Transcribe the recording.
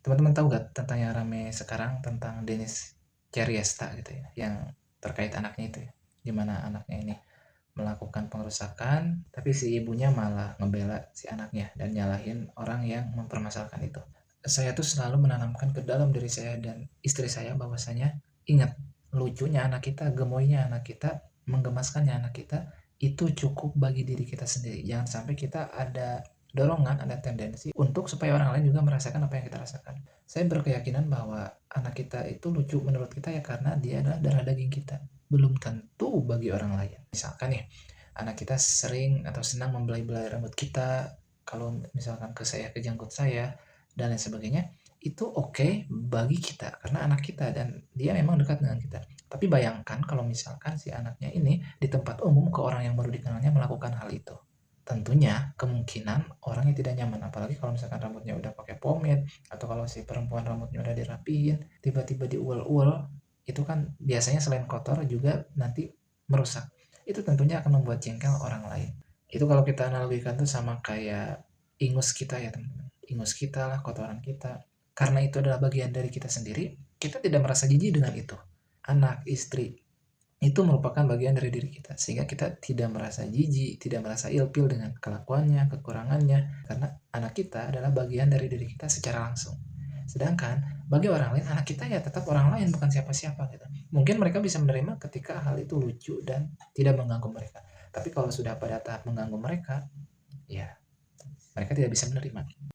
Teman-teman tahu nggak tentang yang rame sekarang tentang Dennis Ceriesta gitu ya, yang terkait anaknya itu ya, di mana anaknya ini melakukan pengerusakan, tapi si ibunya malah ngebela si anaknya dan nyalahin orang yang mempermasalahkan itu. Saya tuh selalu menanamkan ke dalam diri saya dan istri saya bahwasanya ingat, lucunya anak kita, gemoynya anak kita, menggemaskannya anak kita itu cukup bagi diri kita sendiri. Jangan sampai kita ada dorongan, ada tendensi untuk supaya orang lain juga merasakan apa yang kita rasakan. Saya berkeyakinan bahwa anak kita itu lucu menurut kita ya karena dia adalah darah daging kita. Belum tentu bagi orang lain. Misalkan nih, anak kita sering atau senang membelai-belai rambut kita, kalau misalkan ke saya, ke janggut saya, dan lain sebagainya, itu oke bagi kita karena anak kita dan dia memang dekat dengan kita. Tapi bayangkan kalau misalkan si anaknya ini di tempat umum ke orang yang baru dikenalnya melakukan hal itu. Tentunya kemungkinan orangnya tidak nyaman, apalagi kalau misalkan rambutnya udah pakai pomade atau kalau si perempuan rambutnya udah dirapiin, tiba-tiba diuel-uel, itu kan biasanya selain kotor juga nanti merusak. Itu tentunya akan membuat jengkel orang lain. Itu kalau kita analogikan tuh sama kayak ingus kita ya teman-teman. Ingus kita lah, kotoran kita. Karena itu adalah bagian dari kita sendiri, kita tidak merasa jijik dengan itu. Anak, istri, itu merupakan bagian dari diri kita. Sehingga kita tidak merasa jijik, tidak merasa ilfil dengan kelakuannya, kekurangannya. Karena anak kita adalah bagian dari diri kita secara langsung. Sedangkan bagi orang lain, anak kita ya tetap orang lain, bukan siapa-siapa gitu. Mungkin mereka bisa menerima ketika hal itu lucu dan tidak mengganggu mereka. Tapi kalau sudah pada tahap mengganggu mereka, ya mereka tidak bisa menerima.